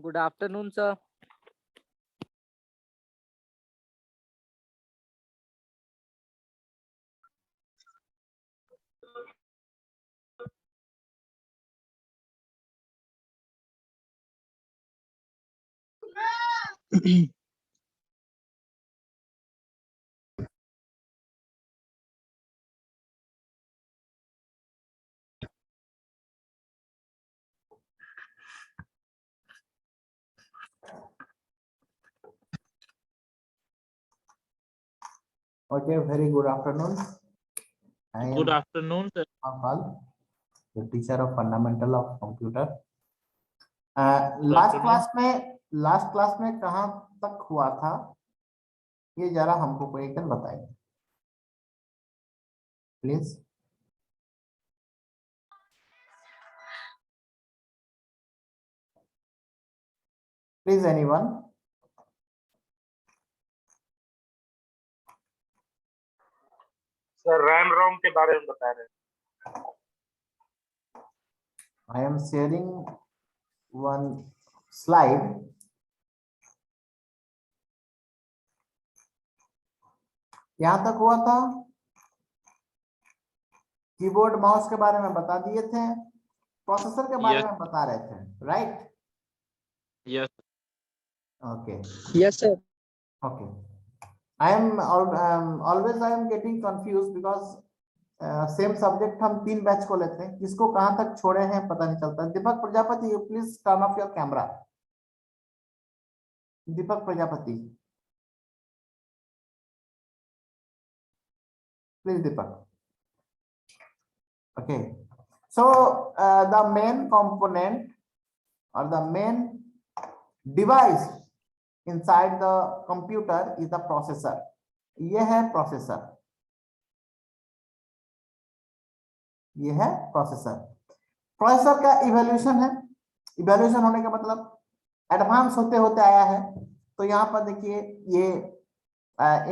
Good afternoon, sir. Okay, very good afternoon. I am Good afternoon, sir. Afal, the teacher of fundamental of computer. Good last class में कहाँ तक हुआ था ये जरा हमको कोई एक बताइए please. Please anyone. Sir RAM ROM के बारे में बता रहे हैं. I am sharing one slide. यहाँ तक हुआ था. कीबोर्ड माउस के बारे में बता दिए थे. प्रोसेसर के बारे में बता रहे थे, right? Yes. Okay. Yes, sir. Okay. I am always I am getting confused because same subject हम 3 बैच को लेते हैं. किसको कहां तक छोड़े हैं पता नहीं चलता. Deepak Prajapati, you please turn off your camera. Deepak Prajapati, please Deepak. Okay, so the main component और the main device inside the computer is the processor. ये है प्रोसेसर. ये है प्रोसेसर. प्रोसेसर का इवोल्यूशन है. इवोल्यूशन होने का मतलब एडवांस होते होते आया है. तो यहाँ पर देखिए ये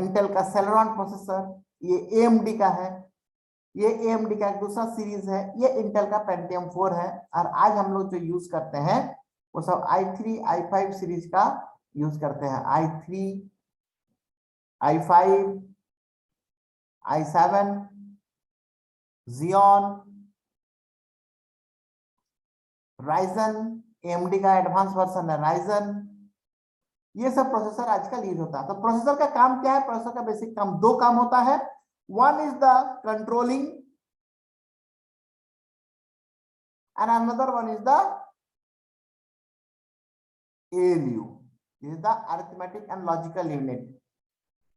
इंटेल का सेलेरॉन प्रोसेसर, ये AMD का है. ये AMD का एक दूसरा सीरीज है. ये इंटेल का पेंटियम 4 है. और आज हम लोग जो यूज करते हैं वो सब i3 i5 सीरीज का यूज करते हैं. i3 i5 i7 Xeon, Ryzen, AMD का एडवांस वर्जन है Ryzen. ये सब प्रोसेसर आजकल यूज होता है. तो प्रोसेसर का काम क्या है? प्रोसेसर का बेसिक काम, 2 काम होता है. One is the controlling and another one is the ALU. Is the arithmetic and logical unit.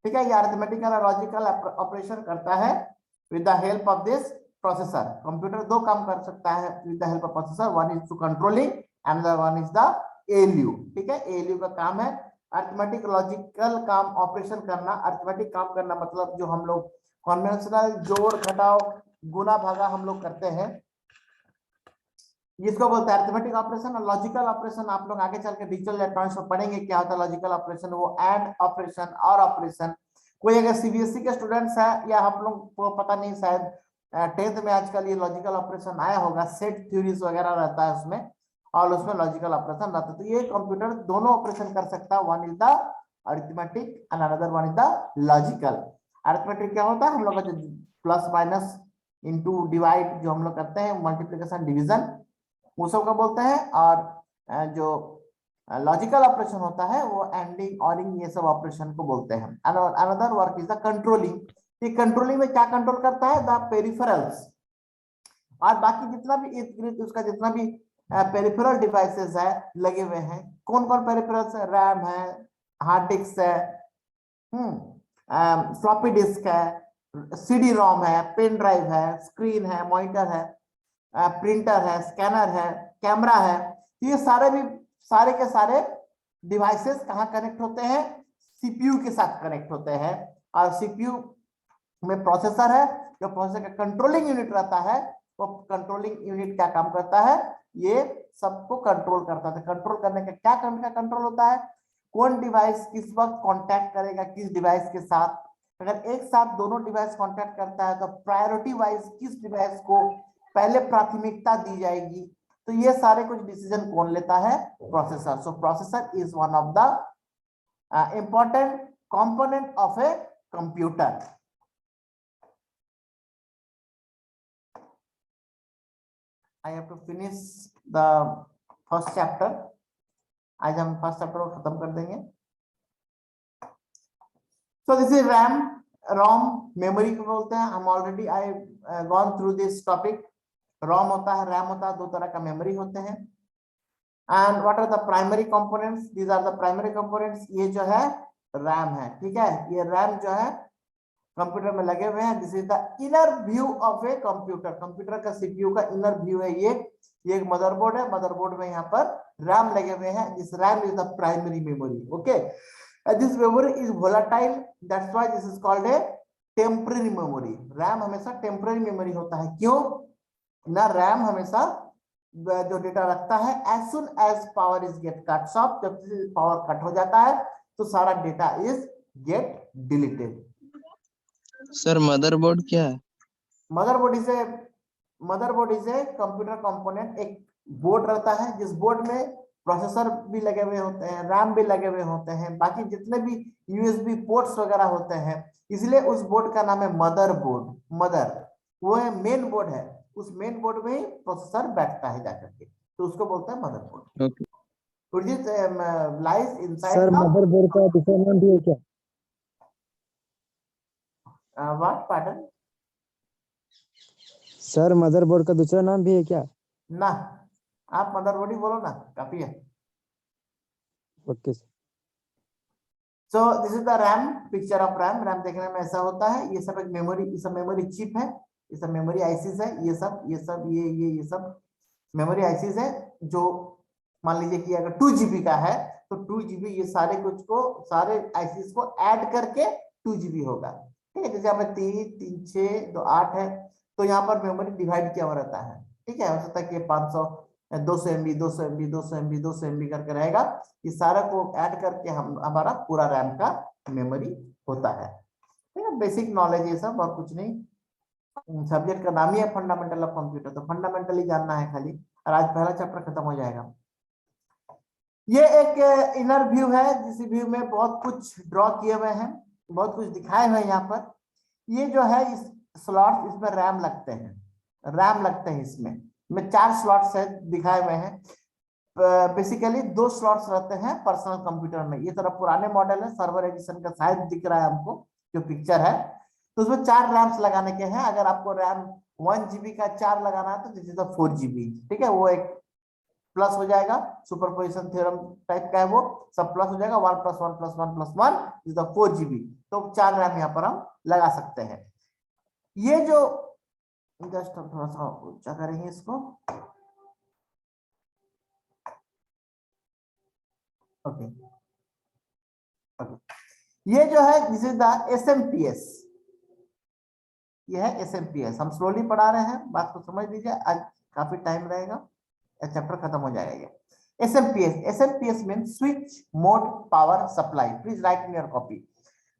ठीक है, ये अरिथमेटिक एंड लॉजिकल ऑपरेशन करता है with the help of this processor. Computer 2 काम कर सकता है with the help of processor. One is to controlling and the one is the ALU. ठीक है, ALU का काम है अरिथमेटिक लॉजिकल काम, ऑपरेशन करना. अरिथमेटिक काम करना मतलब जो हम लोग कन्वेंशनल जोड़ घटाव गुना भागा हम लोग करते हैं, इसको बोलते हैं अरिथमेटिक ऑपरेशन. और लॉजिकल ऑपरेशन आप लोग आगे चल के डिजिटल इलेक्ट्रॉनिक्स में पढ़ेंगे क्या होता है लॉजिकल ऑपरेशन. वो एंड ऑपरेशन और ऑपरेशन. कोई अगर CBSE के स्टूडेंट्स है या आप लोग को पता नहीं, शायद 10th में आजकल ये लॉजिकल ऑपरेशन आया होगा, सेट थ्योरीज वगैरह रहता है उसमें, और उसमें लॉजिकल ऑपरेशन रहता है. तो ये कंप्यूटर दोनों ऑपरेशन कर सकता है. One is the arithmetic and another one is the logical. Arithmetic क्या होता है? हम लोग का जो प्लस माइनस इनटू डिवाइड जो हम लोग करते हैं, मल्टीप्लिकेशन डिवीजन, वो सब का बोलते हैं. और जो लॉजिकल ऑपरेशन होता है वो एंडिंग ऑरिंग ये सब ऑपरेशन को बोलते हैं. Another work is the controlling. ये कंट्रोलिंग में क्या कंट्रोल करता है? The peripherals. और बाकी जितना भी उसका जितना भी पेरिफेरल डिवाइसेस है लगे हुए हैं. कौन कौन पेरिफेरल्स है? रैम है, हार्ड डिस्क है, फ्लॉपी डिस्क है, CD-ROM है, पेन ड्राइव है, स्क्रीन है, मॉनिटर है, प्रिंटर है, स्कैनर है, कैमरा है. ये सारे के सारे डिवाइसेस कहाँ कनेक्ट होते हैं? CPU के साथ कनेक्ट होते हैं. और CPU में प्रोसेसर है. जो प्रोसेसर का कंट्रोलिंग यूनिट रहता है, वो कंट्रोलिंग यूनिट क्या काम करता है? ये सबको कंट्रोल करता है. कंट्रोल करने का क्या कंट्रोल होता है? कौन डिवाइस किस वक्त कांटेक्ट करेगा किस डिवाइस के साथ. अगर एक साथ दोनों डिवाइस कांटेक्ट करता है तो प्रायोरिटी वाइज किस डिवाइस को पहले प्राथमिकता दी जाएगी, तो ये सारे कुछ डिसीजन कौन लेता है? Processor. So processor is one of the important component of a computer. I have to finish the first chapter. आज हम फर्स्ट चैप्टर को खत्म कर देंगे। So this is RAM, ROM, memory को बोलते हैं। हम already I gone through this topic. ROM होता है, रैम होता है, दो तरह का मेमोरी होते हैं। And what are the primary components? These are the primary components. ये जो है रैम है, ठीक है। ये रैम जो है कंप्यूटर में लगे हुए हैं। This is the inner view of a computer. Computer का सीपीयू का इनर व्यू है ये एक मदरबोर्ड है। मदरबोर्ड में यहाँ पर रैम लगे हुए हैं। This RAM is the primary memory. Okay, this memory is volatile, that's why this is called a temporary memory. RAM हमेशा टेम्पररी मेमोरी होता है। क्यों ना? रैम हमेशा जो डेटा रखता है as soon as power is get cut off, जब पावर कट हो जाता है तो सारा data is get deleted. Sir motherboard क्या है? Motherboard is a computer component. एक बोर्ड रहता है जिस बोर्ड में प्रोसेसर भी लगे हुए होते हैं, रैम भी लगे हुए होते हैं, बाकी जितने भी यूएसबी पोर्ट्स वगैरह होते हैं, इसलिए उस बोर्ड का नाम है मदरबोर्ड। मदर वो है मेन बोर्ड है, उस मेन बोर्ड में ही प्रोसेसर बैठता है जाकर के, तो उसको बोलते हैं motherboard. Okay lies inside sir motherboard का दूसरा नाम भी है क्या? What pattern? सर मदरबोर्ड का दूसरा नाम भी है क्या? ना, आप मदरबोर्ड ही बोलो ना, काफी है। Okay. So this is the RAM, picture of RAM. RAM देखने में ऐसा होता है। ये सब एक मेमोरी, ये सब मेमोरी चिप है, ये सब मेमोरी आईसीज है। ये सब मेमोरी आईसीज है जो मान लीजिए कि अगर 2 GB का है तो 2 GB ये सारे कुछ को, सारे आईसीज को ऐड करके 2 GB होगा, ठीक है। जैसे यहाँ पे 3, 3, 6, 2, 8 है, तो यहाँ पर मेमोरी डिवाइड किया हुआ रहता है, ठीक है। हो सकता है कि 500, 200 MB, 200 MB, 200 MB, 200 MB करके रहेगा। ये सारा को ऐड करके हमारा पूरा रैम का मेमोरी होता है, ठीक है। बेसिक नॉलेज ये सब, और कुछ नहीं। सब्जेक्ट का नाम ही है फंडामेंटल ऑफ कंप्यूटर, तो फंडामेंटल ही जानना है खाली, और आज पहला चैप्टर खत्म हो जाएगा। ये एक इनर व्यू है, जिस व्यू में बहुत कुछ ड्रॉ किए हुए हैं, बहुत कुछ दिखाए हुए हैं यहाँ पर। ये जो है इस स्लॉट, इसमें रैम लगते हैं इसमें 4 स्लॉट्स है दिखाए हुए हैं। बेसिकली 2 स्लॉट्स रहते हैं पर्सनल कंप्यूटर में। ये थोड़ा पुराने मॉडल है, सर्वर एडिशन का शायद दिख रहा है हमको जो पिक्चर है, तो उसमें 4 रैम्स लगाने के हैं। अगर आपको रैम 1 GB का 4 लगाना है तो दिस इज 4 GB, ठीक है। वो एक प्लस हो जाएगा, सुपरपोजिशन थ्योरम टाइप का है, वो सब प्लस हो जाएगा। 1 + 1 + 1 + 1 इज 4 GB। तो 4 रैम यहाँ पर हम लगा सकते हैं। ये जो जस्ट हम थोड़ा सा ऊंचा करेंगे इसको, ओके। ये जो है दिस इज द SMPS। ये है SMPS। हम स्लोली पढ़ा रहे हैं, बात को समझ लीजिए, आज काफी टाइम रहेगा, चैप्टर खत्म हो जाएगा। SMPS means switch mode power supply. Please write in your copy.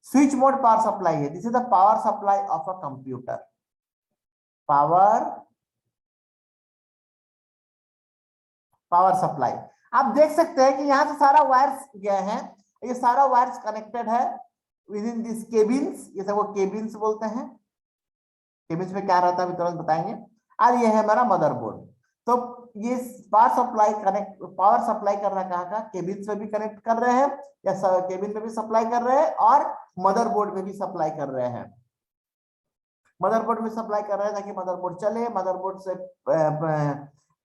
Switch mode power supply है, this is the power supply of a computer. Power supply आप देख सकते हैं कि यहां से सारा वायर्स गए हैं, ये सारा वायर्स कनेक्टेड है विद इन दिस केबिन्स। ये सब वो केबिन्स बोलते हैं। केबिन्स में क्या रहता है अभी तुरंत बताएंगे। और ये है हमारा मदरबोर्ड। तो ये पावर सप्लाई कर रहा है, कहाँ केबिन्स में भी कनेक्ट कर रहे हैं, या केबिन में भी सप्लाई कर रहे हैं, और मदरबोर्ड में भी सप्लाई कर रहे हैं। मदरबोर्ड में सप्लाई कर रहे हैं ताकि मदरबोर्ड चले, मदरबोर्ड से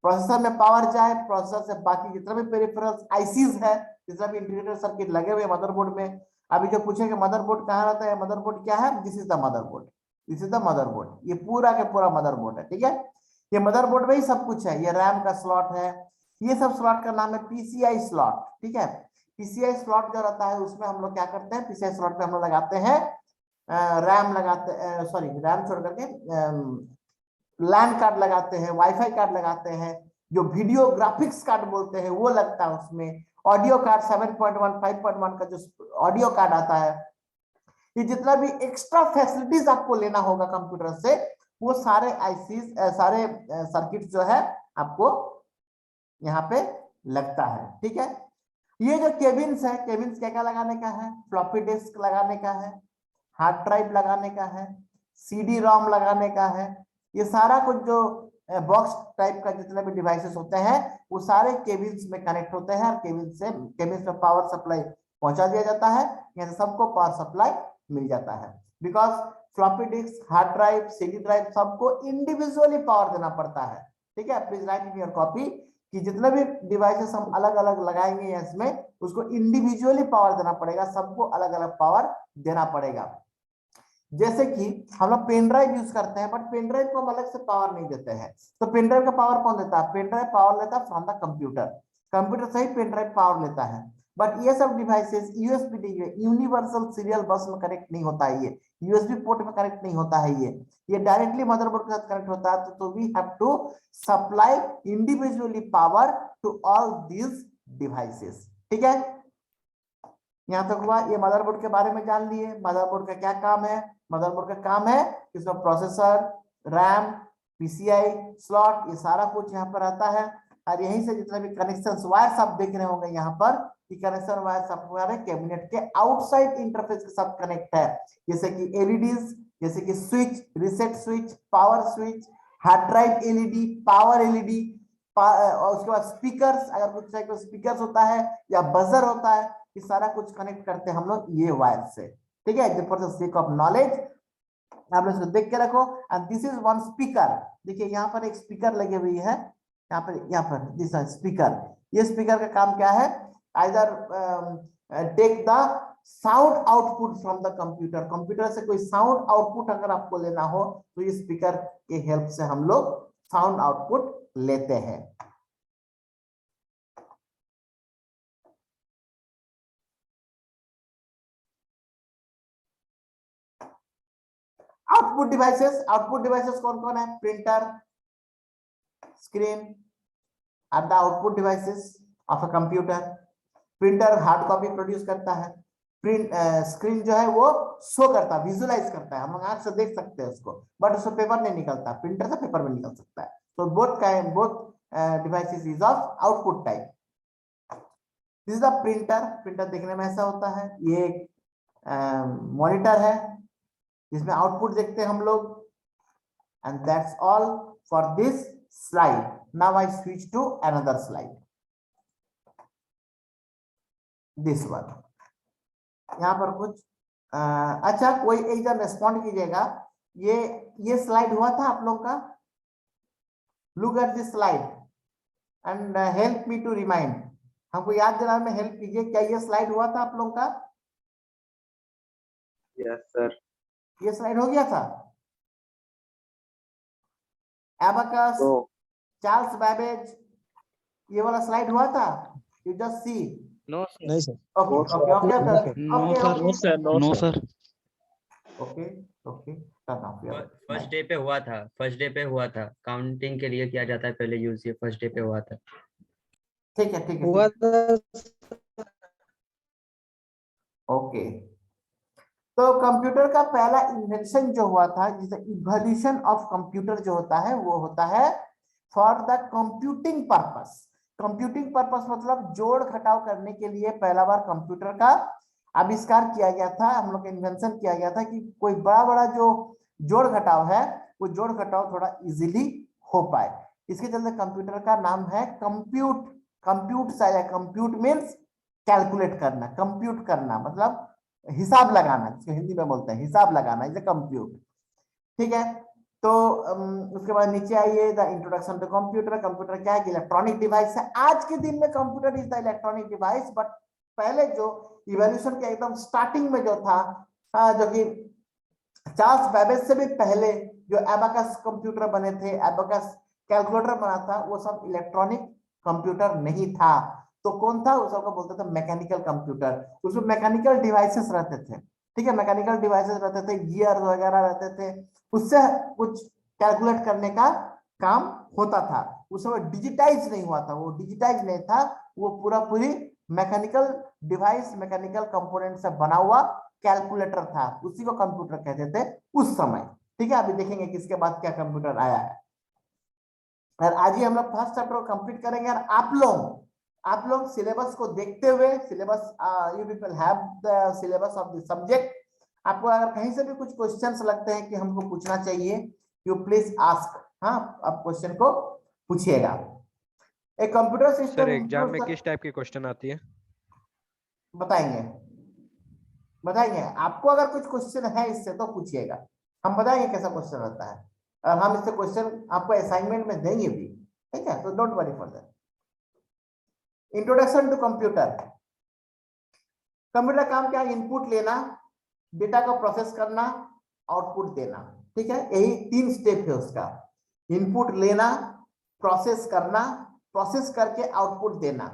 प्रोसेसर में पावर जाए, प्रोसेसर से बाकी जितना भी पेरिफेरल्स आईसीज है, जितना भी इंटीग्रेटेड सर्किट लगे हुए मदरबोर्ड में। अभी जो पूछेंगे मदरबोर्ड कहाँ रहता है, मदरबोर्ड क्या है, this is the motherboard. This is the motherboard. ये पूरा के पूरा मदरबोर्ड है, ठीक है। ये मदरबोर्ड में ही सब कुछ है। ये रैम का स्लॉट है, ये सब स्लॉट का नाम है PCI स्लॉट, ठीक है। PCI स्लॉट जो रहता है उसमें हम लोग क्या करते हैं, PCI स्लॉट में हम लोग लगाते हैं रैम लगाते, सॉरी रैम छोड़ करके लैन कार्ड लगाते हैं, वाईफाई कार्ड लगाते हैं, जो वीडियो ग्राफिक्स कार्ड बोलते हैं वो लगता है उसमें। ऑडियो कार्ड 7.1 5.1 का जो ऑडियो कार्ड आता है, ये जितना भी एक्स्ट्रा फैसिलिटीज आपको लेना होगा कंप्यूटर से, वो सारे आईसीज, सारे सर्किट जो है आपको यहाँ पे लगता है। ठीक है, ये जो केबिन्स है, केबिन्स क्या क्या लगाने का है, फ्लॉपी डिस्क लगाने का है, हार्ड ड्राइव लगाने का है, सीडी रोम लगाने का है। ये सारा कुछ जो बॉक्स टाइप का जितने भी डिवाइसेस होते हैं वो सारे केबिन्स में कनेक्ट होते हैं और केबिन्स में पावर सप्लाई पहुंचा दिया जाता है। यहाँ से सबको पावर सप्लाई मिल जाता है, because floppy disk, hard drive, CD drive सबको इंडिविजुअली पावर देना पड़ता है। ठीक है, please write in your copy कि जितने भी डिवाइसेस हम अलग अलग लगाएंगे इसमें, उसको इंडिविजुअली पावर देना पड़ेगा, सबको अलग अलग पावर देना पड़ेगा। जैसे कि हम लोग पेन ड्राइव यूज करते हैं, बट पेन ड्राइव को हम अलग से पावर नहीं देते हैं। तो पेन ड्राइव का पावर कौन देता है? पेन ड्राइव पावर लेता है फ्रॉम द कंप्यूटर, कंप्यूटर से ही पेन ड्राइव पावर लेता है। बट ये सब डिवाइसेस यूएसबी यूनिवर्सल सीरियल बस में कनेक्ट नहीं होता है, ये यूएसबी पोर्ट में कनेक्ट नहीं होता है, ये डायरेक्टली मदरबोर्ड के साथ कनेक्ट होता है। तो we have to supply individually power to all these devices. ठीक है, यहां तक हुआ। ये मदरबोर्ड के बारे में जान लिए। मदरबोर्ड का क्या काम है? मदरबोर्ड का काम है इसमें प्रोसेसर, रैम, पीसीआई स्लॉट, ये सारा कुछ यहाँ पर आता है। और यहीं से जितने भी कनेक्शन वायर्स आप देख रहे होंगे यहाँ पर, कि कनेक्शन वायर्स हमारे कैबिनेट के आउटसाइड इंटरफेस के साथ कनेक्ट है, जैसे कि एलईडीज, जैसे कि switch, reset switch, power switch, hard drive LED, power LED, और उसके बाद स्पीकर्स, अगर कुछ टाइप का स्पीकर्स होता है या बजर होता है, ये सारा कुछ कनेक्ट करते हैं हम लोग ये वायर से। ठीक है, for the sake of knowledge आप लोग इसको देख के रखो। And this is one speaker. देखिए यहाँ पर एक स्पीकर लगी हुई है, यहाँ पर दिस स्पीकर। ये स्पीकर का काम क्या है? Either take the sound output from the computer, computer से कोई साउंड आउटपुट अगर आपको लेना हो तो ये स्पीकर के हेल्प से हम लोग साउंड आउटपुट लेते हैं। आउटपुट डिवाइसेस कौन कौन है? Printer, screen are the output devices of a computer. Printer hard copy produce करता है, प्रिंट स्क्रीन जो है वो शो करता है, विजुअलाइज करता है, हम लोग आंख से देख सकते हैं उसको, बट उससे पेपर नहीं निकलता, प्रिंटर से पेपर में निकल सकता है। तो both devices is of output type. This is the printer. Printer देखने में ऐसा होता है। ये मॉनिटर है जिसमें आउटपुट देखते हैं हम लोग। And that's all for this slide. Now I switch to another slide, this one. यहाँ पर कुछ अच्छा, कोई एक जन रेस्पॉन्ड कीजिएगा, ये स्लाइड हुआ था आप लोग का? Look at this slide and help me to remind. हमको याद दिलाने में हेल्प कीजिए, क्या ये स्लाइड हुआ था आप लोग का? Yes sir. ये स्लाइड हो गया था? एबाकस, चार्ल्स बैबेज, ये वाला स्लाइड हुआ था? You just see. No sir. नहीं sir. Okay okay okay no sir, no sir. Okay okay, turn off your first day पे हुआ था, फर्स्ट डे पे हुआ था, काउंटिंग के लिए किया जाता है पहले यूज, ये फर्स्ट डे पे हुआ था। ठीक है ठीक है हुआ ठीक है। था। ओके, तो कंप्यूटर का पहला इन्वेंशन जो हुआ था, जिसे इवोल्यूशन ऑफ कंप्यूटर जो होता है, वो होता है for the computing purpose. Computing purpose मतलब जोड़ घटाव करने के लिए पहला बार कंप्यूटर का आविष्कार किया गया था, हम लोग इन्वेंशन किया गया था कि कोई बड़ा बड़ा जो जोड़ घटाव है, वो जोड़ घटाव थोड़ा इजीली हो पाए। इसके चलते कंप्यूटर का नाम है कंप्यूट। कंप्यूट से आया, कंप्यूट मीन्स कैलकुलेट करना, कंप्यूट करना मतलब हिसाब लगाना, जिसको हिंदी में बोलते हैं हिसाब लगाना, इज कंप्यूट। ठीक है, तो उसके बाद नीचे आइए, the introduction to computer. Computer क्या है? इलेक्ट्रॉनिक डिवाइस है। आज के दिन में computer is the electronic device, but पहले जो इवोल्यूशन के एकदम स्टार्टिंग में जो था, जो कि चार्ल्स बैबेज से भी पहले जो एबाकस कंप्यूटर बने थे, एबाकस कैलकुलेटर बना था, वो सब इलेक्ट्रॉनिक कंप्यूटर नहीं था। तो कौन था? उस सबको बोलते थे मैकेनिकल कंप्यूटर। उसमें मैकेनिकल डिवाइसेस रहते थे। ठीक है, मैकेनिकल डिवाइसेस रहते थे, गियर वगैरह रहते थे, उससे कुछ कैलकुलेट करने का काम होता था। उस समय डिजिटाइज नहीं हुआ था, वो डिजिटाइज नहीं था, वो पूरा पूरी मैकेनिकल डिवाइस, मैकेनिकल कंपोनेंट से बना हुआ कैलकुलेटर था, उसी को कंप्यूटर कहते थे उस समय। ठीक है, अभी देखेंगे किसके बाद क्या कंप्यूटर आया है। और आज ही हम लोग फर्स्ट चैप्टर को कंप्लीट करेंगे। और आप लोग सिलेबस को देखते हुए, syllabus you people have the syllabus of the subject. आपको अगर कहीं से भी कुछ क्वेश्चंस लगते हैं कि हमको पूछना चाहिए, यू प्लीज आस्क। हाँ, आप क्वेश्चन को पूछिएगा। एक कंप्यूटर सिस्टम सर एग्जाम में किस टाइप की क्वेश्चन आती है? बताएंगे आपको। अगर कुछ क्वेश्चन है इससे तो पूछिएगा, हम बताएंगे कैसा क्वेश्चन रहता है, और हम इससे क्वेश्चन आपको असाइनमेंट में देंगे भी, ठीक है? तो don't worry for that. Introduction to computer. Computer काम क्या है? इनपुट लेना, डेटा को प्रोसेस करना, आउटपुट देना, ठीक है? यही 3 स्टेप है उसका। इनपुट लेना, प्रोसेस करना, प्रोसेस करके आउटपुट देना,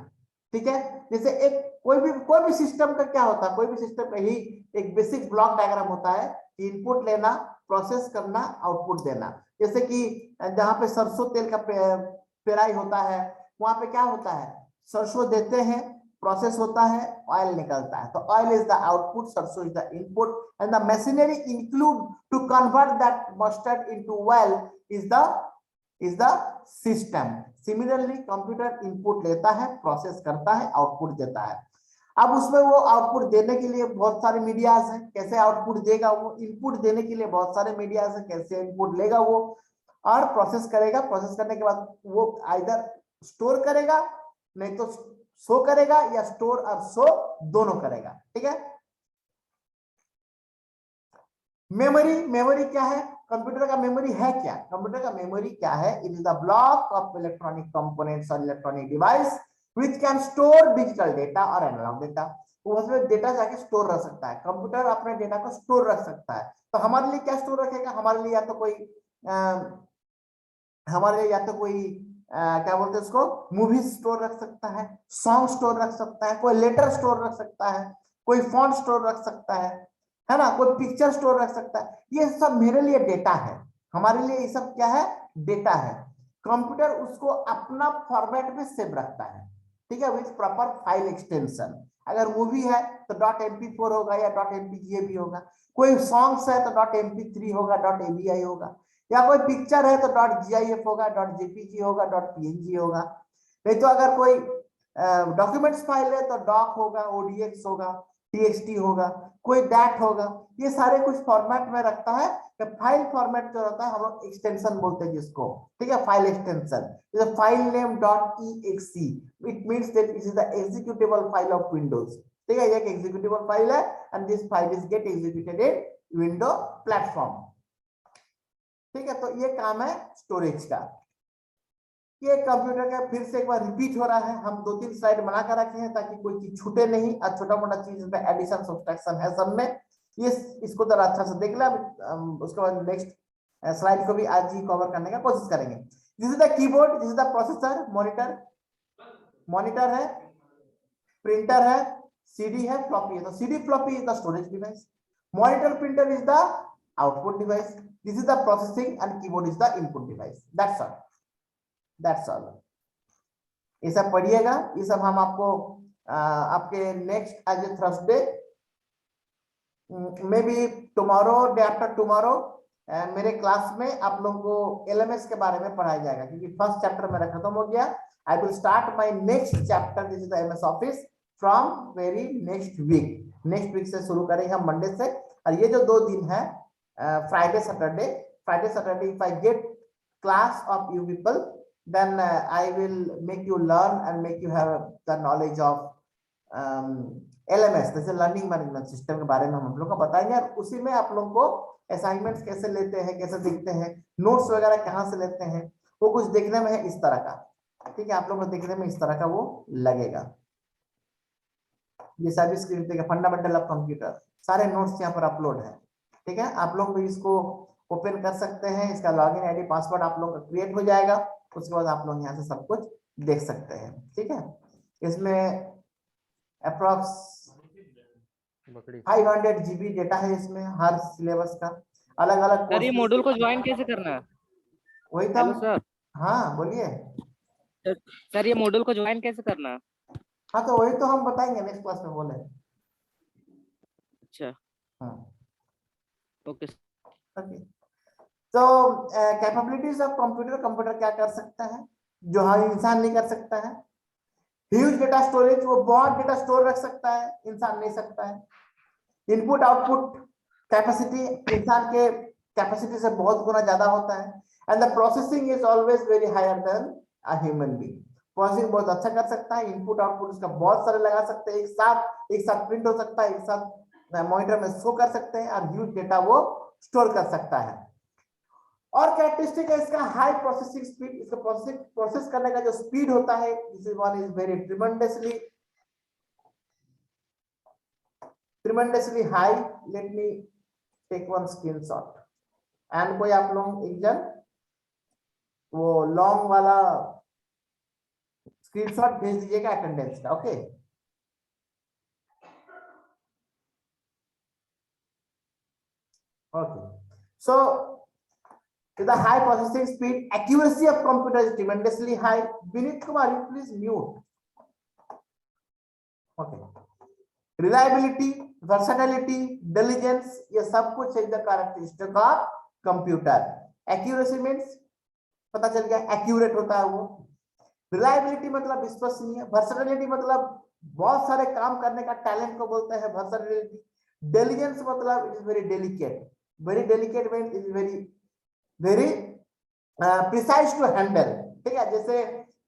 ठीक है? जैसे एक कोई भी सिस्टम का क्या होता है, कोई भी सिस्टम का ही एक बेसिक ब्लॉक डायग्राम होता है कि इनपुट लेना, प्रोसेस करना, आउटपुट देना। जैसे कि जहां पे सरसों तेल का पेराई होता है, वहां पे क्या होता है? सरसों देते हैं, प्रोसेस होता है, ऑयल निकलता है। तो ऑयल इज द आउटपुट, सरसों is the input, and the machinery include to convert that mustard into oil is the system. Similarly computer input लेता है, प्रोसेस करता है, आउटपुट देता है। अब उसमें वो आउटपुट देने के लिए बहुत सारे मीडियाज हैं। कैसे आउटपुट देगा वो? इनपुट देने के लिए बहुत सारे मीडियाज हैं। कैसे इनपुट लेगा वो? और प्रोसेस करेगा। प्रोसेस करने के बाद वो आइदर स्टोर करेगा, नहीं तो शो करेगा, या स्टोर और शो दोनों करेगा, ठीक है? मेमोरी क्या है? कंप्यूटर का मेमोरी है क्या? कंप्यूटर का मेमोरी क्या है? It is the block of electronic components और electronic device which can store digital data और एनालॉग डेटा। वो उसमें डेटा जाके स्टोर रख सकता है। कंप्यूटर अपने डेटा को स्टोर रख सकता है। तो हमारे लिए क्या स्टोर रखेगा? हमारे लिए या तो कोई क्या बोलते हैं उसको, मूवी स्टोर रख सकता है, सॉन्ग स्टोर रख सकता है, कोई लेटर स्टोर रख सकता है, कोई फॉन्ट स्टोर रख सकता है ना? कोई पिक्चर स्टोर रख सकता है। ये सब मेरे लिए डेटा है, हमारे लिए ये सब क्या है? डेटा है। कंप्यूटर उसको अपना फॉर्मेट में सेव रखता है, ठीक है? With proper file extension. अगर मूवी है तो .mp4 होगा या .mpga भी होगा। कोई सॉन्ग्स है तो .mp3 होगा, .avi होगा। या कोई पिक्चर है तो .gif होगा, .jpg होगा, .png होगा। नहीं तो अगर कोई डॉक्यूमेंट्स फाइल है तो डॉक होगा, odx होगा, txt होगा, कोई dat होगा। ये सारे कुछ फॉर्मेट में रखता है। फाइल फॉर्मेट जो रहता है हम लोग एक्सटेंशन बोलते हैं जिसको, ठीक है? फाइल एक्सटेंशन जैसे file name .exe, it means that it is the executable file of Windows, ठीक है? ये एक एग्जीक्यूटेबल फाइल है and this file is get executed in window platform, ठीक है? तो ये काम है स्टोरेज का। ये कंप्यूटर का फिर से एक बार रिपीट हो रहा है। हम 2-3 स्लाइड बना कर रखे हैं ताकि कोई चीज छूटे नहीं। और छोटा मोटा चीज में एडिशन सब्ट्रैक्शन है सब में। ये इसको जरा अच्छा से देख ले। उसके बाद नेक्स्ट स्लाइड को भी आज ही कवर करने का कोशिश करेंगे। This is the keyboard, this is the processor, monitor है, प्रिंटर है, सीडी है, फ्लॉपी है। तो CD floppy is the storage device, monitor printer is the output device, this is the processing and keyboard is the input device. That's all. ये सब पढ़िएगा। ये सब हम आपको आपके next as a Thursday, may be tomorrow, day after tomorrow, मेरे class में आप लोगों को एलएमएस के बारे में पढ़ाया जाएगा, क्योंकि फर्स्ट चैप्टर मेरा खत्म हो गया। I will start my next chapter, this is the MS office, from very next week से शुरू करेंगे हम, मंडे से। और ये जो 2 दिन है, Friday Saturday, if I get class of you people, then I will make you learn and make you have the knowledge of LMS, जैसे लर्निंग मैनेजमेंट सिस्टम के बारे में हम लोग को बताएंगे। और उसी में आप लोगों को असाइनमेंट्स कैसे लेते हैं, कैसे दिखते हैं, नोट्स वगैरह कहाँ से लेते हैं, वो कुछ देखने में है इस तरह का, ठीक है? आप लोगों को देखने में इस तरह का वो लगेगा। ये सभी स्क्रीन पे फंडामेंटल ऑफ कंप्यूटर, सारे नोट्स यहाँ पर अपलोड है, ठीक है? आप लोग भी इसको ओपन कर सकते हैं। इसका लॉगिन आईडी पासवर्ड आप लोग का क्रिएट हो जाएगा। उसके बाद आप लोग यहाँ से सब कुछ देख सकते हैं, ठीक है? इसमें अप्रॉक्स 500 GB डेटा है इसमें, हर सिलेबस का अलग अलग। सर ये मॉड्यूल को ज्वाइन कैसे करना है? वही था। Hello sir. हाँ बोलिए। सर ये मॉड्यूल को ज्वाइन कैसे करना है? हाँ तो वही तो हम बताएंगे नेक्स्ट क्लास में, बोले। अच्छा, हाँ ओके। ओके। तो कैपेबिलिटीज ऑफ कंप्यूटर, कंप्यूटर क्या कर सकता है जो हर इंसान नहीं कर सकता है। ह्यूज डेटा स्टोरेज, वो बहुत डेटा स्टोर रख सकता है, इंसान नहीं सकता है। इनपुट आउटपुट कैपेसिटी इंसान के कैपेसिटी से बहुत गुना ज्यादा होता है। And the processing is always very higher than a human being. Processing बहुत अच्छा कर सकता है, इनपुट आउटपुट उसका बहुत सारे लगा सकते हैं, एक साथ प्रिंट हो सकता है, एक साथ मॉनिटर में शो कर सकते हैं, और ह्यूज डेटा वो स्टोर कर सकता है। और कैरेक्टरिस्टिक है इसका हाई प्रोसेसिंग स्पीड, इसका प्रोसेस करने का जो स्पीड होता है, this is one is very tremendously high. Let me take one screenshot and कोई आप लोग एक जन वो लॉन्ग वाला स्क्रीनशॉट भेज दीजिएगा अटेंडेंस का। Okay, okay, so with the high processing speed, accuracy of computer is tremendously high. Vineet Kumar, you please mute. Okay, reliability, versatility, diligence, ये सब कुछ है the characteristic of computer. Accuracy means पता चल गया accurate होता है वो। Reliability मतलब विश्वसनीय। Versatility मतलब बहुत सारे काम करने का टैलेंट को बोलते हैं versatility। Diligence मतलब it is very delicate। Very delicate means it is very precise to handle। ठीक है, जैसे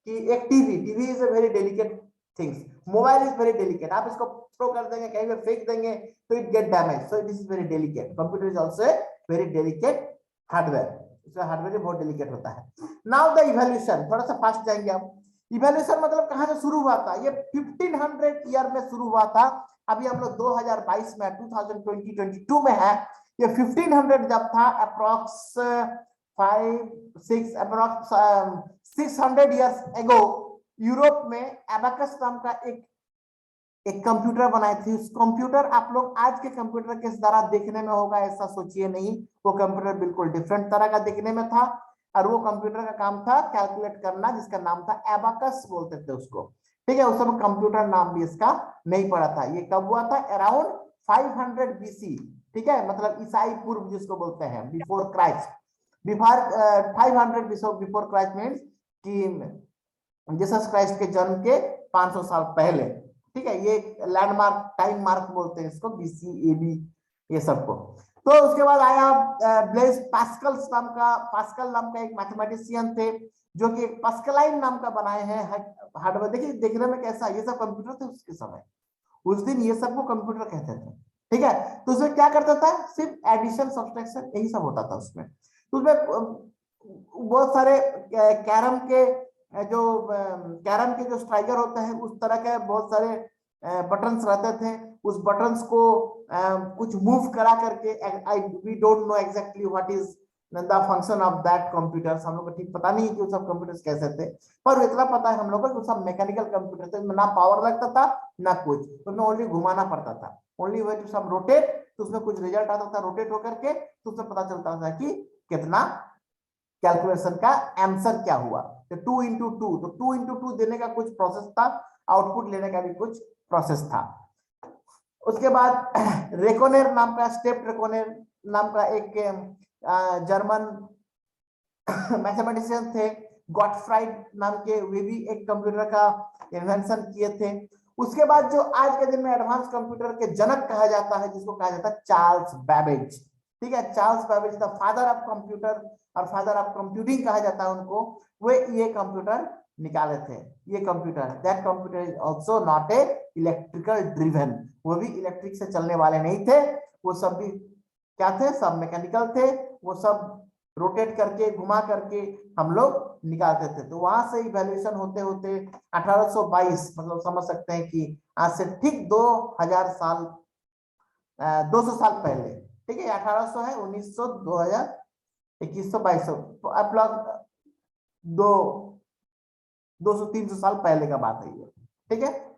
कि एक TV is a very delicate things। Mobile is very delicate, आप इसको थ्रो कर देंगे कहीं पे फेंक देंगे तो it get damage, so this is very delicate. Computer is also very delicate hardware, इसका हार्डवेयर बहुत डेलिकेट होता है। नाउ द इवोल्यूशन, थोड़ा सा फास्ट जाएंगे हम। इवोल्यूशन मतलब कहां से शुरू हुआ था? ये 1500 ईयर में शुरू हुआ था। अभी हम लोग 2022 में 2022 में है। ये 1500 जब था अप्रॉक्स 600 इयर्स एगो यूरोप में एबाकस नाम का एक कंप्यूटर बनाए थे। उस कंप्यूटर आप लोग आज के कंप्यूटर के तरह देखने में होगा ऐसा सोचिए नहीं, वो कंप्यूटर बिल्कुल डिफरेंट तरह का दिखने में था। और वो कंप्यूटर का काम था कैलकुलेट करना, जिसका नाम था एबाकस बोलते थे उसको। ठीक है, उस समय कंप्यूटर नाम भी इसका नहीं पड़ा था। ये कब हुआ था? Around 500 BC। ठीक है, मतलब ईसाई पूर्व जिसको बोलते हैं, before Christ. 500 before Christ means कि जीसस क्राइस्ट के जन्म के 500 साल पहले। ठीक है, ये लैंडमार्क टाइम मार्क बोलते हैं इसको, BC AD ये सबको। तो उसके बाद आया ब्लेज पास्कल नाम का एक मैथमेटिशियन थे जो कि पास्कलाइन नाम का बनाए हैं हार्डवेयर। देखिए देखने में कैसा, ये सब कंप्यूटर थे उसके समय, उस दिन ये सब को कंप्यूटर कहते थे। ठीक है, तो उसमें क्या करता था? सिर्फ एडिशन सब्सट्रैक्शन यही सब होता था उसमें। तो उसमें बहुत सारे कैरम के जो स्ट्राइकर होते हैं उस तरह के बहुत सारे बटन्स रहते थे। उस बटन्स को कुछ मूव करा करके, we don't know exactly what is the function of that computers. हम लोग को ठीक पता नहीं है कि वो सब कंप्यूटर्स कैसे थे, पर इतना पता है हम लोग को सब मैकेनिकल कंप्यूटर थे। ना पावर लगता था ना कुछ, उसमें ओनली घुमाना पड़ता था, ओनली वे टू सब रोटेट, तो उसमें कुछ रिजल्ट आता था रोटेट होकर के, तो उसमें पता चलता था कि कितना कैलकुलेशन का आंसर क्या हुआ। तो 2 into 2, तो 2 into 2 देने का कुछ प्रोसेस था, आउटपुट लेने का भी कुछ प्रोसेस था। उसके बाद रेकोनेर नाम का, स्टेप रेकोनेर नाम का एक जर्मन मैथमेटिशियन थे। गॉटफ्राइड नाम के, वे भी एक कंप्यूटर का इन्वेंशन किए थे। उसके बाद जो आज के दिन में एडवांस कंप्यूटर के जनक कहा जाता है, जिसको कहा जाता है चार्ल्स बैबेज। ठीक है, Charles Babbage the father of computer और फादर ऑफ कंप्यूटिंग कहा जाता है उनको। वे ये कंप्यूटर निकाले थे। ये computer, that computer is also not a electrical driven, वो भी इलेक्ट्रिक से चलने वाले नहीं थे, वो सब भी क्या थे? सब मैकेनिकल थे। वो सब रोटेट करके घुमा करके हम लोग निकालते थे। तो वहां से इवैल्यूएशन होते होते 1822, मतलब समझ सकते हैं कि आज से ठीक 2000 साल 200 साल पहले। ठीक है, 1800 है, 1900, 2000, 2100, 2200, तो आप लोग 200-300 साल पहले का बात है ये। ठीक है,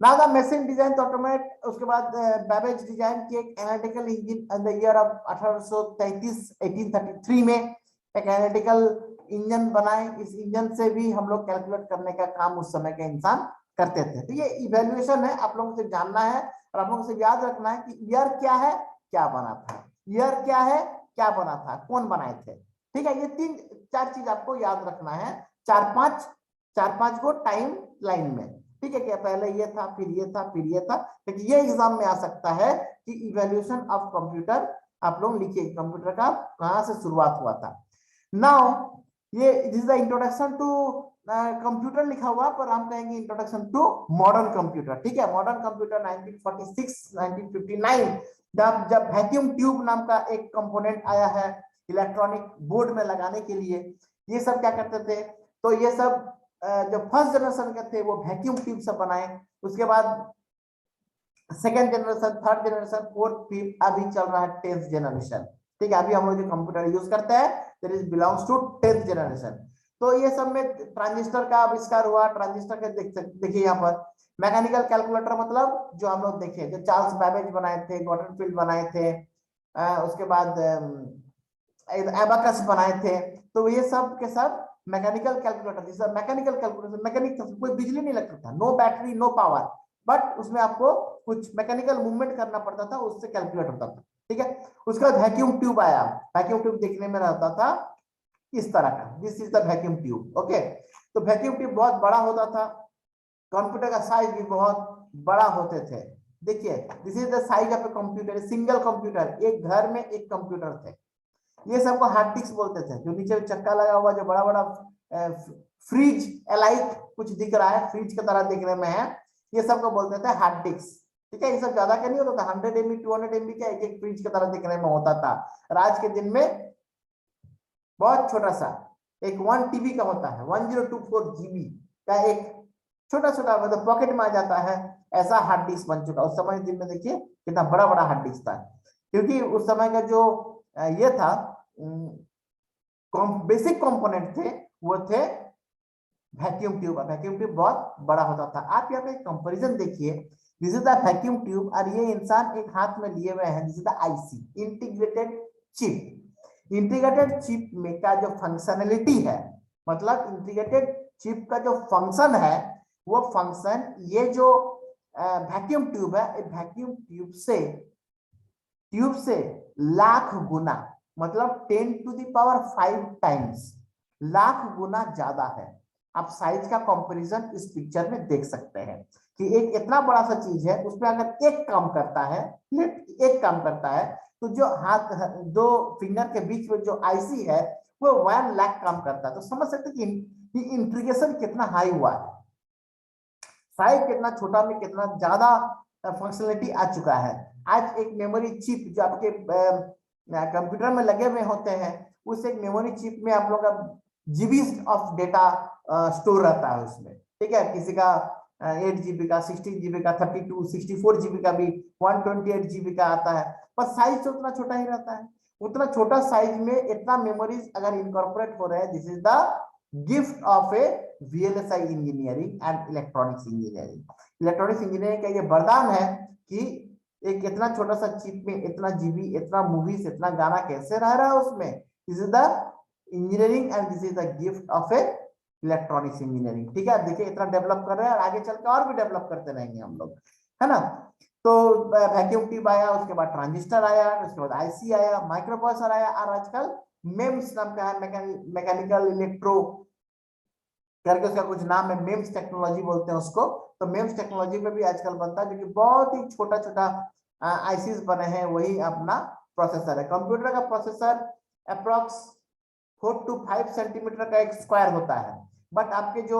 now the machine design to automate। उसके बाद बैबेज डिजाइन किए एक analytical engine in the year of 1833 में एक एनालिटिकल इंजन बनाए। इस इंजन से भी हम लोग कैलकुलेट करने का काम उस समय के इंसान करते थे। तो ये इवैल्यूएशन है, आप लोगों से जानना है और आप लोगों से याद रखना है कि ईयर क्या है, क्या बना था। ईयर क्या है, क्या बना था, कौन बनाए थे। ठीक है, ये 3-4 चीज आपको याद रखना है 4-5 को टाइम लाइन में। ठीक है, क्या पहले ये था, फिर ये था, फिर ये था। लेकिन ये एग्जाम में आ सकता है कि इवैल्यूएशन ऑफ कंप्यूटर आप लोग लिखिए, कंप्यूटर का कहां से शुरुआत हुआ था। नाउ ये this is the introduction to computer लिखा हुआ, पर हम कहेंगे इंट्रोडक्शन टू मॉडर्न कंप्यूटर। ठीक है, मॉडर्न कंप्यूटर 1946 1959 जब वैक्यूम ट्यूब नाम का एक कंपोनेंट आया है इलेक्ट्रॉनिक बोर्ड में लगाने के लिए। ये सब क्या करते थे, तो ये सब जो फर्स्ट जनरेशन के थे वो वैक्यूम ट्यूब से बनाए। उसके बाद second generation, third generation, fourth, fifth, अभी चल रहा है 10th जनरेशन। ठीक है, अभी हम लोग जो कंप्यूटर यूज करते हैं that is belongs to 10th generation. तो ये सब में ट्रांजिस्टर का आविष्कार हुआ। ट्रांजिस्टर के देखिए यहाँ पर मैकेनिकल कैलकुलेटर, मतलब जो हम लोग देखे, जो चार्ल्स बैबेज बनाए थे, गॉर्डन फील्ड बनाए थे, उसके बाद एबाकस बनाए थे। तो ये सब के सब मैकेनिकल कैलकुलेटर, जिससे मैकेनिकल कैलकुलेटर, मैकेनिक कोई बिजली नहीं लगता था, no battery no power, but उसमें आपको कुछ मैकेनिकल मूवमेंट करना पड़ता था, उससे कैलकुलेट होता था। ठीक है, उसके बाद वैक्यूम ट्यूब आया। वैक्यूम ट्यूब देखने में रहता था इस तरह का, this is the vacuum tube. Okay, तो वैक्यूम ट्यूब बहुत बड़ा होता था, कंप्यूटर का साइज भी बहुत बड़ा होते थे। देखिए, this is the size of a computer, single computer, एक घर में एक कंप्यूटर थे। ये सबको हार्ड डिस्क बोलते थे, जो नीचे चक्का लगा हुआ, जो बड़ा बड़ा फ्रिज एलाइक कुछ दिख रहा है, फ्रिज की तरह दिखने में है, ये सबको बोलते थे हार्ड डिस्क। ठीक है, ये सब ज्यादा का नहीं होता था, 100 MB 200 MB का एक एक फ्रिज की तरह दिखने में होता था। और आज के दिन में बहुत छोटा सा एक 1 TB का होता है, 1024 GB का एक छोटा छोटा, मतलब पॉकेट में आ जाता है, ऐसा हार्ड डिस्क बन चुका। उस समय दिन में देखिए कितना बड़ा बड़ा हार्ड डिस्क था, क्योंकि उस समय का जो ये था बेसिक कंपोनेंट थे वो थे वैक्यूम ट्यूब। वैक्यूम ट्यूब बहुत बड़ा होता था। आप यहाँ पे कंपैरिजन देखिए, this is the vacuum tube, और ये इंसान एक हाथ में लिए हुए हैं, this is the IC, integrated chip. Integrated chip में का जो फंक्शनलिटी है, मतलब इंटीग्रेटेड चिप का जो फंक्शन है, वो फंक्शन ये जो वैक्यूम ट्यूब है, वैक्यूम ट्यूब से लाख गुना, मतलब 10⁵ टाइम्स, लाख गुना ज्यादा है। आप साइज का कंपैरिजन इस पिक्चर में देख सकते हैं कि एक इतना बड़ा सा चीज है, उसमें अगर एक काम करता है, एक काम करता है, तो जो हाथ, दो फिंगर के बीच में जो आईसी है वो 1 लाख काम करता है। तो समझ सकते हैं कि इंटीग्रेशन कितना हाई हुआ है, साइज कितना छोटा में कितना ज्यादा फंक्शनलिटी आ चुका है। आज एक मेमोरी चिप जो आपके कंप्यूटर में लगे हुए होते हैं, उस एक मेमोरी चिप में आप लोग का जीबी ऑफ डेटा स्टोर रहता है उसमें। ठीक है, किसी का 8 GB का, 16 GB का, 32 64 GB का भी, 128 GB का आता है, पर साइज तो उतना छोटा ही रहता है। उतना छोटा साइज में इतना मेमोरीज अगर इनकॉर्पोरेट हो रहे हैं, this is the gift of A VLSI engineering and electronics engineering. Electronics engineering का ये वरदान है कि एक इतना छोटा सा चिप में इतना जीबी, इतना मूवीज, इतना गाना कैसे रह रहा है उसमें। This is the engineering and this is the gift of A electronics engineering. ठीक है, देखिए इतना डेवलप कर रहे हैं और आगे चल के और भी डेवलप करते रहेंगे हम लोग, है ना। तो वैक्यूम ट्यूब आया, उसके बाद ट्रांजिस्टर आया, उसके बाद आईसी आया, माइक्रोप्रोसेसर आया, और आजकल मेम्स नाम का है, मैकेनिकल इलेक्ट्रो करके उसका कुछ नाम है, मेम्स टेक्नोलॉजी बोलते हैं उसको। तो मेम्स टेक्नोलॉजी में भी आजकल बनता है, जो कि बहुत ही छोटा छोटा आईसीज बने हैं, वही अपना प्रोसेसर है। कंप्यूटर का प्रोसेसर अप्रोक्स 4 to 5 सेंटीमीटर का एक स्क्वायर होता है, बट आपके जो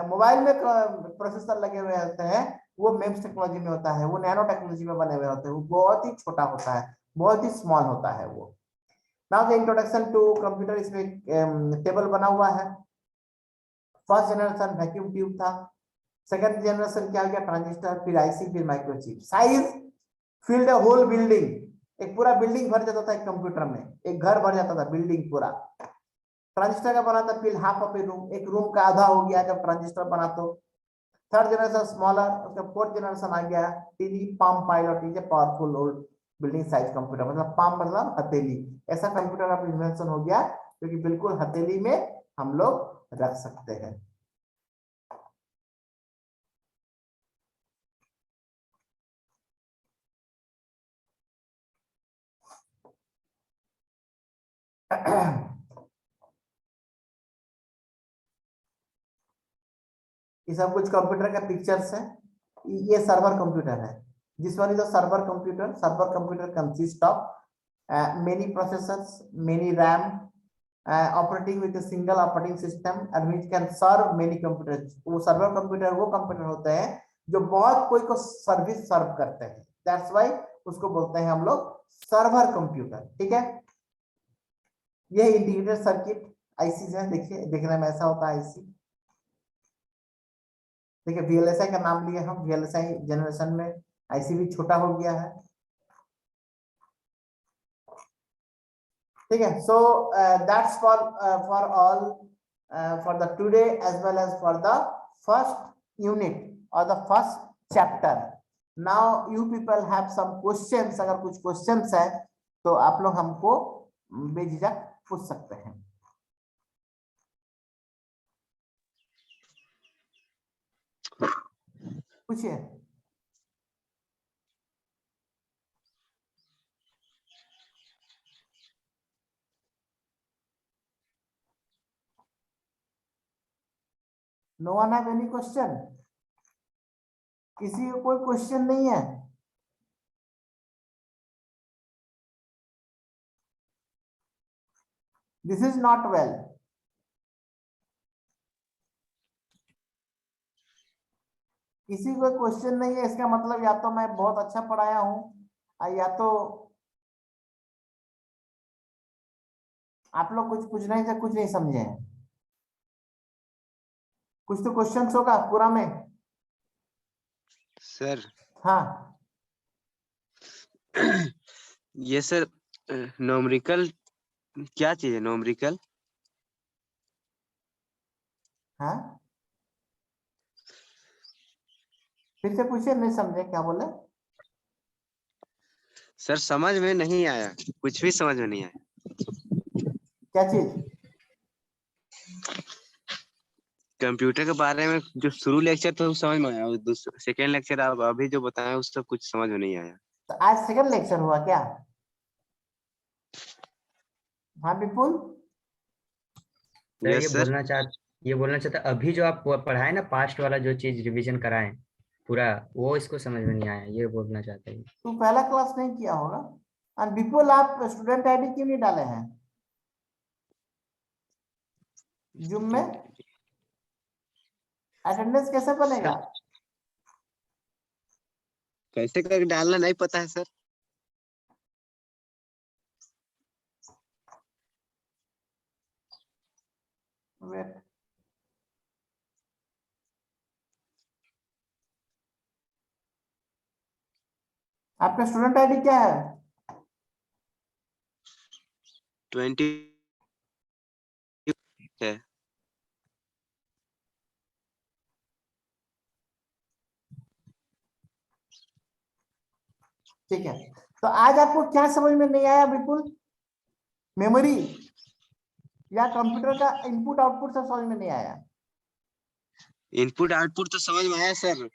मोबाइल में प्रोसेसर लगे हुए होते हैं वो मेम्स टेक्नोलॉजी में होता है, वो नैनो टेक्नोलॉजी में बने हुए होते हैं, वो बहुत ही छोटा होता है, बहुत ही स्मॉल होता है वो। Now the introduction to computer, इसमें टेबल बना हुआ है। फर्स्ट जनरेशन वैक्यूम ट्यूब था, सेकंड जनरेशन क्या हो गया, ट्रांजिस्टर, फिर आईसी, फिर microchip. Size filled whole building, एक पूरा बिल्डिंग भर जाता था एक कंप्यूटर में, एक घर भर जाता था बिल्डिंग पूरा। ट्रांजिस्टर का बना था फिर हाफ ऑफ ए रूम, एक रूम का आधा हो गया जब ट्रांजिस्टर बना तो। थर्ड जनरेशन स्मॉलर, उसका फोर्थ जनरेशन आ गया TV, palm pilot, is a powerful old building size computer, मतलब पाम मतलब हथेली, ऐसा कंप्यूटर का इन्वेंशन हो गया जो कि बिल्कुल हथेली में हम लोग रख सकते हैं। ये सब कुछ कंप्यूटर का पिक्चर्स है। ये सर्वर कंप्यूटर है। This one is a server computer. Server computer consist of many processors, many RAM, operating with a single operating system and which can serve many computers। वो सर्वर कंप्यूटर वो computer होते हैं जो बहुत कोई को service सर्व करते हैं। दैट्स व्हाई उसको बोलते हैं हम लोग सर्वर कंप्यूटर। ठीक है, ये इंटीग्रेटेड सर्किट आईसी है। देखिए, देखने में ऐसा होता है आईसी। देखिए, वीएलएसआई का नाम लिए हम। वीएलएसआई जनरेशन में आईसी भी छोटा हो गया है। ठीक है, so that's for all for the today as well as for the first unit और the first chapter. Now you people have some questions. अगर कुछ क्वेश्चंस है तो आप लोग हमको बेझिझक पूछ सकते हैं। पूछिए। No one have any question? किसी को कोई क्वेश्चन नहीं है? This is not well. किसी को क्वेश्चन नहीं है, इसका मतलब या तो मैं बहुत अच्छा पढ़ाया हूं या तो आप लोग कुछ पूछ नहीं थे, कुछ नहीं समझे हैं। कुछ तो क्वेश्चन होगा पूरा में। सर हाँ, ये सर नोमरिकल क्या चीज है? नोमरिकल हाँ, फिर से पूछिए। नहीं समझे क्या बोले? सर समझ में नहीं आया, कुछ भी समझ में नहीं आया। क्या चीज? कंप्यूटर के बारे में जो शुरू लेक्चर था वो समझ में आया, और दूसरा सेकेंड लेक्चर आप अभी जो बताए उससे कुछ समझ में नहीं आया। तो आज सेकंड लेक्चर हुआ क्या? हाँ विपुल। Sir yes sir. ये बोलना चाहता अभी जो आप पढ़ाए ना पास्ट वाला जो चीज रिवीजन कराए पूरा, वो इसको समझ में नहीं आया, ये बोलना चाहता है। तू पहला क्लास नहीं किया होगा। और विपुल, आप स्टूडेंट आईडी क्यों नहीं डाले हैं जूम में? अटेंडेंस कैसे बनेगा? कैसे करके डालना नहीं पता है सर। वेट, आपका स्टूडेंट आईडी क्या है? 20 है। ठीक है, तो आज आपको क्या समझ में नहीं आया विपुल? मेमोरी या कंप्यूटर का इनपुट आउटपुट से समझ में नहीं आया? इनपुट आउटपुट तो समझ में आया सर।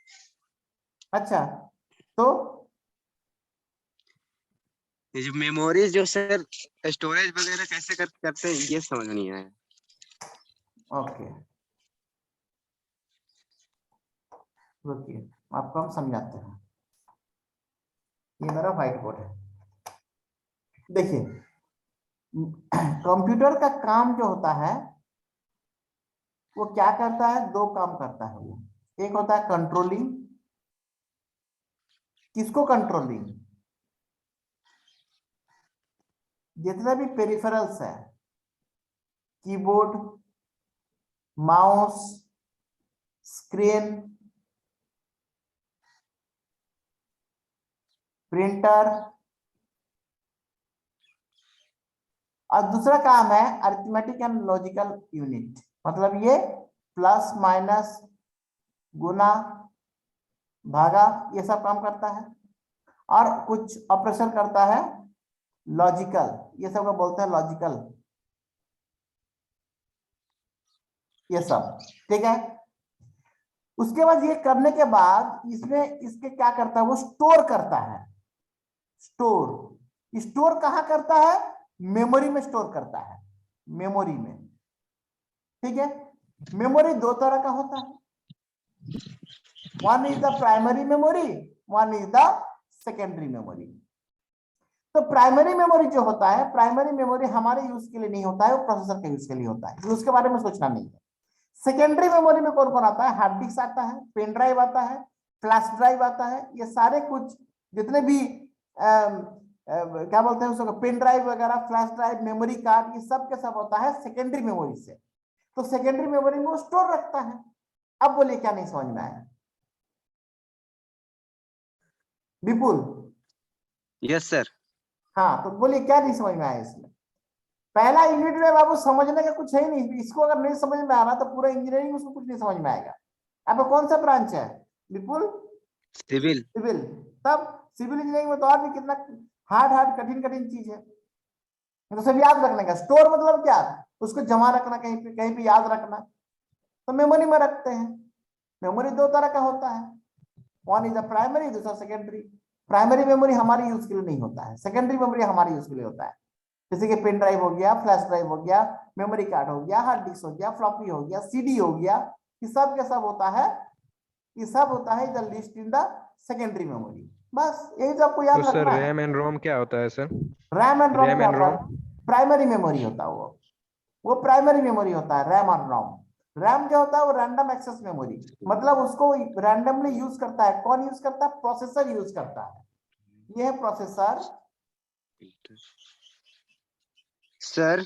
अच्छा, तो ये जो मेमोरीज जो सर स्टोरेज वगैरह कैसे करते हैं ये समझ में नहीं आया। ओके, रुकिए आपको हम समझाते हैं। ये मेरा व्हाइट बोर्ड है। देखिए, कंप्यूटर का काम जो होता है वो क्या करता है? दो काम करता है वो। एक होता है कंट्रोलिंग। किसको कंट्रोलिंग? जितने भी पेरिफेरल्स है, कीबोर्ड, माउस, स्क्रीन, प्रिंटर, और दूसरा काम है अरिथमेटिक एंड लॉजिकल यूनिट। मतलब ये प्लस माइनस गुना भागा ये सब काम करता है, और कुछ ऑपरेशन करता है लॉजिकल। ये सब को बोलते हैं लॉजिकल, ये सब। ठीक है, उसके बाद ये करने के बाद इसमें इसके क्या करता है? वो स्टोर करता है। स्टोर कहाँ करता है? मेमोरी में स्टोर करता है, मेमोरी में। ठीक है, मेमोरी दो तरह का होता है, one is the primary memory, one is the secondary memory. तो प्राइमरी मेमोरी जो होता है, प्राइमरी मेमोरी हमारे यूज के लिए नहीं होता है, वो प्रोसेसर के यूज के लिए होता है, उसके बारे में सोचना नहीं है। सेकेंडरी मेमोरी में कौन कौन आता है? हार्ड डिस्क आता है, पेन ड्राइव आता है, फ्लैश ड्राइव आता है, ये सारे कुछ जितने भी क्या बोलते हैं उसको, पेन ड्राइव वगैरह, फ्लैश ड्राइव, मेमोरी कार्ड, ये सब के सब होता है सेकेंडरी मेमोरी से। तो सेकेंडरी मेमोरी में वो स्टोर रखता है। अब बोलिए क्या नहीं समझ में आया? विपुल? Yes sir. हाँ, तो बोलिए क्या नहीं समझ में आया इसमें? पहला यूनिट में बाबू समझने का कुछ है ही नहीं, इसको अगर नहीं समझ में आ रहा तो पूरा इंजीनियरिंग उसको कुछ नहीं समझ में आएगा। आपका कौन सा ब्रांच है विपुल? सिविल। सिविल। तब सिविल इंजीनियरिंग में तो और भी कितना हार्ड कठिन चीज है, तो सब याद रखने का। स्टोर मतलब क्या? उसको जमा रखना, कहीं पे याद रखना। तो मेमोरी में रखते हैं। मेमोरी दो तरह का होता है, वन इज द प्राइमरी, दूसरा सेकेंडरी। प्राइमरी मेमोरी हमारी यूज के लिए नहीं होता है, सेकेंडरी मेमोरी हमारी यूज के लिए होता है। जैसे कि पेन ड्राइव हो गया, फ्लैश ड्राइव हो गया, मेमोरी कार्ड हो गया, हार्ड डिस्क हो गया, फ्लॉपी हो गया, सीडी हो गया, ये सब के सब होता है, ये सब होता है the list in the secondary memory. बस यही तो आपको याद तो सर रखना है। रैम एंड रोम क्या होता है sir? RAM and ROM RAM क्या एंड होता है? प्राइमरी मेमोरी होता है वो प्राइमरी मेमोरी होता है, रैम और रोम। रैम क्या होता है? वो रैंडम एक्सेस मेमोरी, मतलब उसको रैंडमली यूज करता है। कौन यूज करता है? प्रोसेसर यूज करता है। ये है प्रोसेसर। सर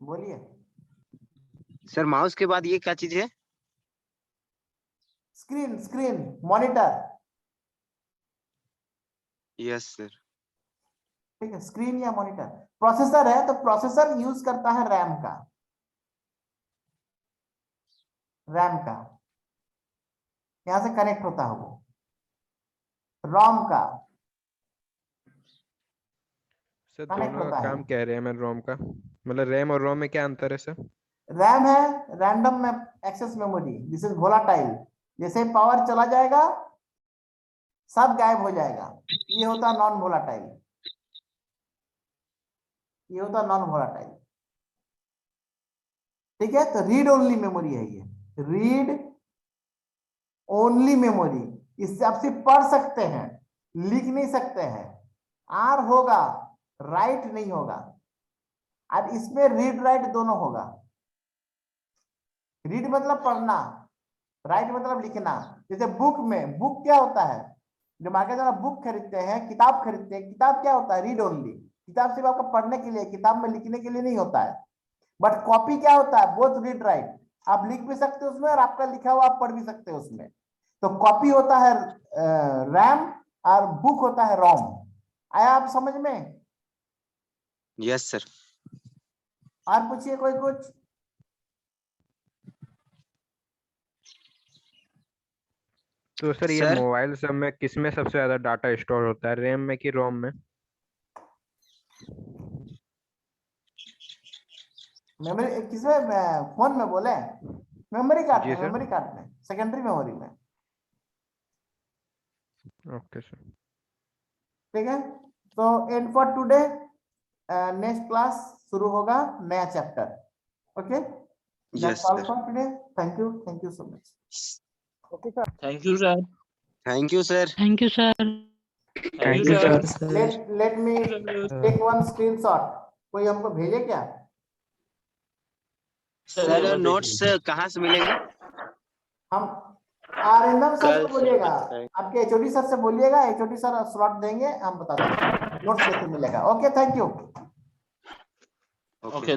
बोलिए। सर माउस के बाद ये क्या चीज है? Screen monitor. Yes sir. ठीक है, स्क्रीन या मॉनिटर। प्रोसेसर है तो प्रोसेसर यूज करता है रैम का, यहां से कनेक्ट होता है वो रोम का। सर कनेक्ट दोनों होता का है। काम क्या है रैम एंड रोम का? मतलब रैम और रोम में क्या अंतर है सर? रैम है random access memory, this is volatile. जैसे पावर चला जाएगा सब गायब हो जाएगा, ये होता है नॉन वोलाटाइल। ये होता है नॉन वोलाटाइल। ठीक है, तो रीड ओनली मेमोरी है ये, रीड ओनली मेमोरी। इससे आप सिर्फ पढ़ सकते हैं, लिख नहीं सकते हैं। आर होगा, राइट नहीं होगा। अब इसमें रीड राइट दोनों होगा। रीड मतलब पढ़ना, राइट मतलब लिखना। जैसे बुक में, बुक क्या होता है? जो मार्केट में बुक खरीदते हैं, किताब खरीदते हैं, किताब क्या होता है? Read only. किताब सिर्फ आपको पढ़ने के लिए, किताब में लिखने के लिए नहीं होता है। बट कॉपी क्या होता है? बोथ रीड राइट, आप लिख भी सकते हो उसमें और आपका लिखा हुआ आप पढ़ भी सकते हो उसमें। तो कॉपी होता है रैम और बुक होता है रोम। आया आप समझ में? Yes sir. और पूछिए कोई कुछ। तो सर ये सर? मोबाइल सब में किस में सबसे ज्यादा डाटा स्टोर होता है, रैम में कि रोम में? मेमोरी किसमें? फोन में बोले? मेमोरी कार्ड जी में, सर। मेमोरी कार्ड में, सेकेंडरी मेमोरी में। Okay sir. ठीक है, तो and for today. Next class शुरू होगा नया chapter. Okay, yes that's all sir. For today. Thank you so much. Thank you sir. Thank you sir. Thank you sir. Thank you sir. Let me take one screenshot. कोई हमको भेजे क्या? Sir notes कहाँ से मिलेंगे? हम आरिंदम sir कल से बोलिएगा, आपके एचओडी सर से बोलिएगा, एचओडी सर स्लॉट देंगे, हम बता देंगे। नोट्स कैसे मिलेगा। Okay, thank you. ओके।